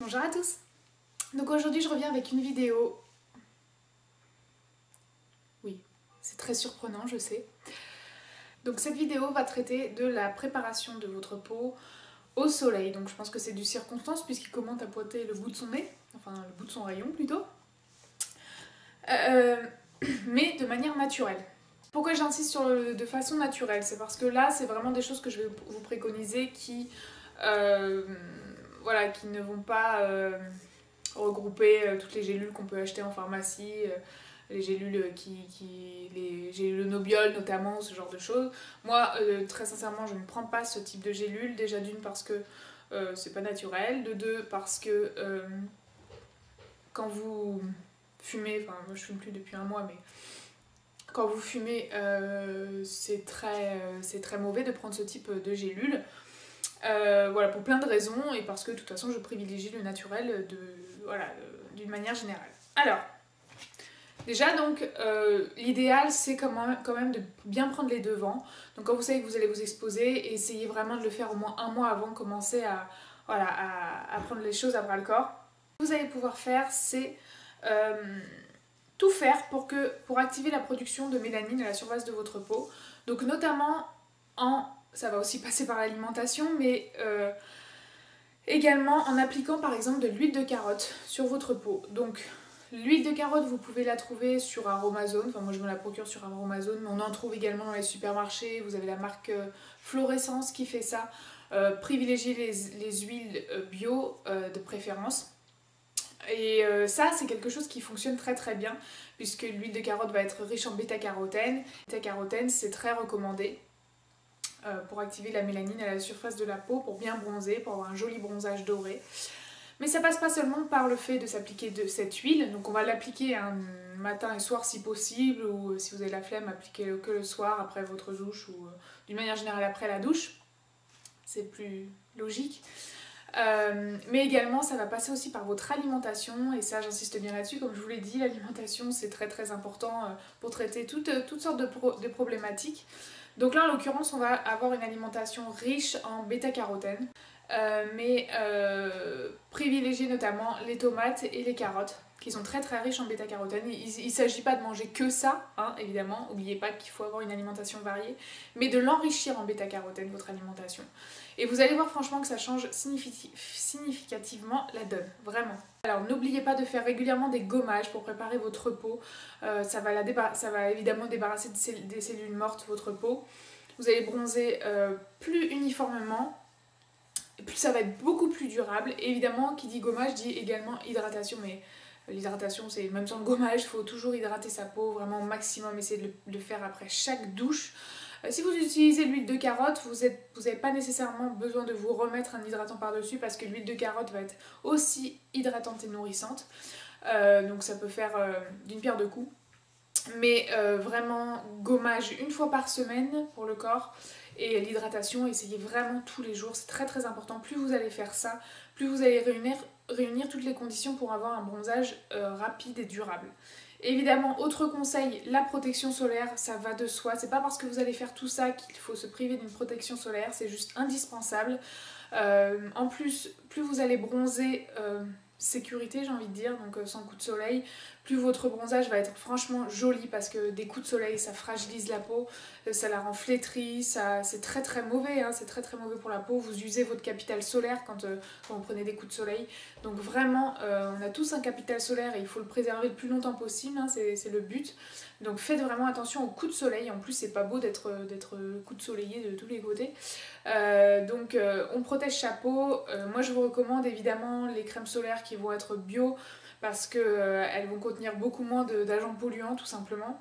Bonjour à tous. Donc aujourd'hui je reviens avec une vidéo. Oui, c'est très surprenant, je sais. Donc cette vidéo va traiter de la préparation de votre peau au soleil. Donc je pense que c'est du circonstance puisqu'il commence à pointer le bout de son nez, enfin le bout de son rayon plutôt. Mais de manière naturelle. Pourquoi j'insiste sur de façon naturelle? C'est parce que là c'est vraiment des choses que je vais vous préconiser qui, voilà, qui ne vont pas regrouper toutes les gélules qu'on peut acheter en pharmacie, les gélules les gélules Nobiol notamment, ce genre de choses. Moi, très sincèrement, je ne prends pas ce type de gélules. Déjà d'une parce que c'est pas naturel, de deux parce que quand vous fumez, enfin moi je fume plus depuis un mois, mais quand vous fumez, c'est très mauvais de prendre ce type de gélules. Voilà, pour plein de raisons et parce que de toute façon je privilégie le naturel d'une manière générale. Alors, déjà donc l'idéal c'est quand même de bien prendre les devants. Donc quand vous savez que vous allez vous exposer, essayez vraiment de le faire au moins un mois avant de commencer à prendre les choses à bras le corps. Ce que vous allez pouvoir faire c'est tout faire pour activer la production de mélanine à la surface de votre peau. Donc notamment ça va aussi passer par l'alimentation, mais également en appliquant par exemple de l'huile de carotte sur votre peau. Donc l'huile de carotte, vous pouvez la trouver sur Aromazone, enfin moi je me la procure sur Aromazone, mais on en trouve également dans les supermarchés. Vous avez la marque Florescence qui fait ça. Privilégiez les huiles bio de préférence. Et ça c'est quelque chose qui fonctionne très très bien puisque l'huile de carotte va être riche en bêta-carotène. Bêta-carotène c'est très recommandé pour activer la mélanine à la surface de la peau, pour bien bronzer, pour avoir un joli bronzage doré. Mais ça passe pas seulement par le fait de s'appliquer de cette huile, donc on va l'appliquer un matin et soir si possible, ou si vous avez la flemme, appliquez-le que le soir après votre douche, ou d'une manière générale après la douche, c'est plus logique. Mais également ça va passer aussi par votre alimentation, et ça j'insiste bien là-dessus, comme je vous l'ai dit, l'alimentation c'est très très important pour traiter toutes sortes de problématiques. Donc là en l'occurrence on va avoir une alimentation riche en bêta-carotène, mais privilégier notamment les tomates et les carottes qui sont très très riches en bêta-carotène. Il ne s'agit pas de manger que ça, hein, évidemment, n'oubliez pas qu'il faut avoir une alimentation variée, mais de l'enrichir en bêta-carotène, votre alimentation. Et vous allez voir franchement que ça change significativement la donne, vraiment. Alors n'oubliez pas de faire régulièrement des gommages pour préparer votre peau, ça va évidemment débarrasser des cellules mortes votre peau. Vous allez bronzer plus uniformément, plus ça va être beaucoup plus durable. Et évidemment, qui dit gommage dit également hydratation, mais l'hydratation c'est même sans le gommage, il faut toujours hydrater sa peau vraiment au maximum, essayer de le faire après chaque douche. Si vous utilisez l'huile de carotte, vous n'avez pas nécessairement besoin de vous remettre un hydratant par-dessus parce que l'huile de carotte va être aussi hydratante et nourrissante. Donc ça peut faire d'une pierre deux coups. Mais vraiment régommage une fois par semaine pour le corps. Et l'hydratation, essayez vraiment tous les jours, c'est très très important. Plus vous allez faire ça, plus vous allez réunir toutes les conditions pour avoir un bronzage rapide et durable. Évidemment, autre conseil, la protection solaire, ça va de soi. C'est pas parce que vous allez faire tout ça qu'il faut se priver d'une protection solaire, c'est juste indispensable. En plus, plus vous allez bronzer, sécurité j'ai envie de dire, donc sans coup de soleil, plus votre bronzage va être franchement joli parce que des coups de soleil ça fragilise la peau, ça la rend flétrie, c'est très très mauvais, hein, c'est très très mauvais pour la peau, vous usez votre capital solaire quand vous prenez des coups de soleil, donc vraiment on a tous un capital solaire et il faut le préserver le plus longtemps possible, hein, c'est le but, donc faites vraiment attention aux coups de soleil, en plus c'est pas beau d'être coup de soleillé de tous les côtés, donc on protège sa peau. Moi je vous recommande évidemment les crèmes solaires qui vont être bio parce qu'elles vont contenir beaucoup moins d'agents polluants tout simplement.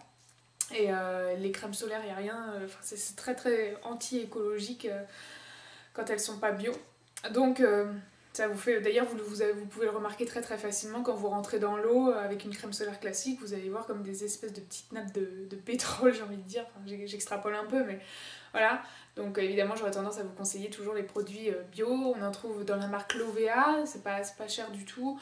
Et les crèmes solaires, il n'y a rien, c'est très très anti-écologique quand elles sont pas bio. Donc ça vous fait, d'ailleurs vous pouvez le remarquer très très facilement quand vous rentrez dans l'eau avec une crème solaire classique, vous allez voir comme des espèces de petites nappes de pétrole, j'ai envie de dire, enfin, j'extrapole un peu, mais Voilà, donc évidemment j'aurais tendance à vous conseiller toujours les produits bio. On en trouve dans la marque Lovea, c'est pas cher du tout.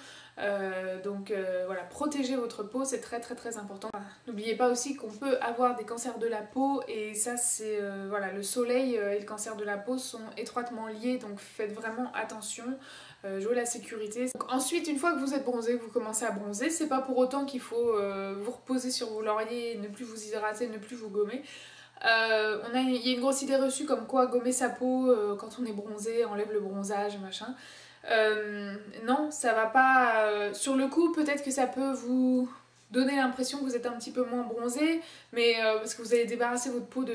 Donc voilà, protégez votre peau, c'est très important. N'oubliez pas aussi qu'on peut avoir des cancers de la peau et ça c'est voilà, le soleil et le cancer de la peau sont étroitement liés, donc faites vraiment attention. Jouez la sécurité. Donc, ensuite, une fois que vous êtes bronzé, que vous commencez à bronzer, c'est pas pour autant qu'il faut vous reposer sur vos lauriers, ne plus vous hydrater, ne plus vous gommer. Il y a une grosse idée reçue comme quoi gommer sa peau quand on est bronzé enlève le bronzage, machin. Non, ça va pas. Sur le coup, peut-être que ça peut vous donner l'impression que vous êtes un petit peu moins bronzé, mais parce que vous allez débarrasser votre peau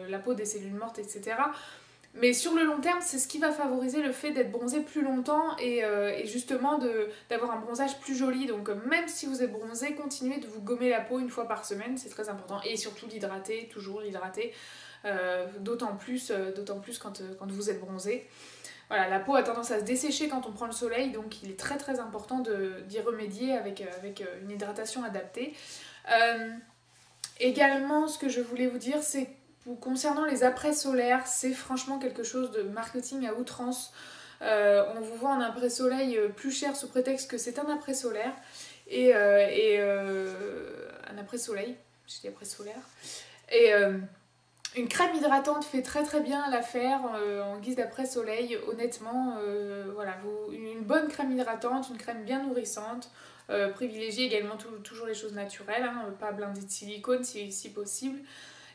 la peau des cellules mortes, etc. Mais sur le long terme, c'est ce qui va favoriser le fait d'être bronzé plus longtemps et justement d'avoir un bronzage plus joli. Donc même si vous êtes bronzé, continuez de vous gommer la peau une fois par semaine, c'est très important. Et surtout l'hydrater, toujours l'hydrater, d'autant plus quand vous êtes bronzé. Voilà, la peau a tendance à se dessécher quand on prend le soleil, donc il est très important d'y remédier avec une hydratation adaptée. Également, ce que je voulais vous dire, c'est concernant les après solaires, c'est franchement quelque chose de marketing à outrance. On vous vend un après soleil plus cher sous prétexte que c'est un après solaire un après soleil, j'ai dit après solaire. Et une crème hydratante fait très bien l'affaire en guise d'après soleil. Honnêtement, voilà, une bonne crème hydratante, une crème bien nourrissante. Privilégiez également toujours les choses naturelles, hein, pas blindées de silicone si possible.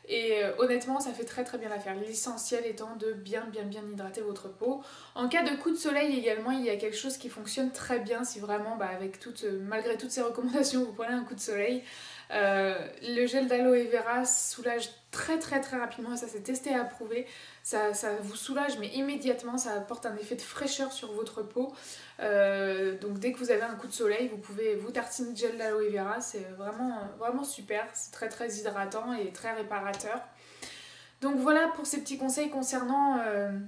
Et honnêtement, ça fait très bien l'affaire. L'essentiel étant de bien hydrater votre peau. En cas de coup de soleil également, il y a quelque chose qui fonctionne très bien si vraiment, malgré toutes ces recommandations, vous prenez un coup de soleil. Le gel d'aloe vera soulage très rapidement et ça c'est testé et approuvé. Ça vous soulage mais immédiatement, ça apporte un effet de fraîcheur sur votre peau. Donc dès que vous avez un coup de soleil, vous pouvez vous tartiner de gel d'aloe vera, c'est vraiment super, c'est très hydratant et très réparateur. Donc voilà pour ces petits conseils concernant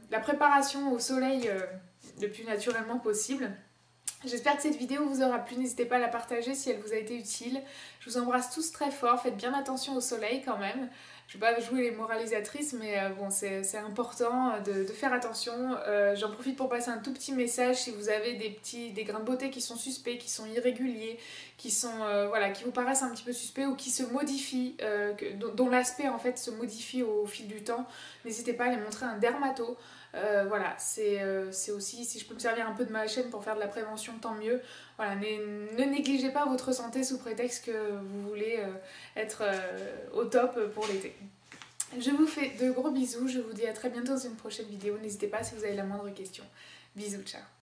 la préparation au soleil le plus naturellement possible. J'espère que cette vidéo vous aura plu, n'hésitez pas à la partager si elle vous a été utile. Je vous embrasse tous très fort, faites bien attention au soleil quand même. Je ne vais pas jouer les moralisatrices, mais bon, c'est important de faire attention. J'en profite pour passer un tout petit message si vous avez des grains de beauté qui sont suspects, qui sont irréguliers, qui vous paraissent un petit peu suspects ou qui se modifient, dont l'aspect en fait se modifie au fil du temps. N'hésitez pas à les montrer à un dermato. Voilà, c'est aussi, si je peux me servir un peu de ma chaîne pour faire de la prévention, tant mieux. Voilà, ne négligez pas votre santé sous prétexte que vous voulez être au top pour l'été. Je vous fais de gros bisous, je vous dis à très bientôt dans une prochaine vidéo. N'hésitez pas si vous avez la moindre question. Bisous, ciao.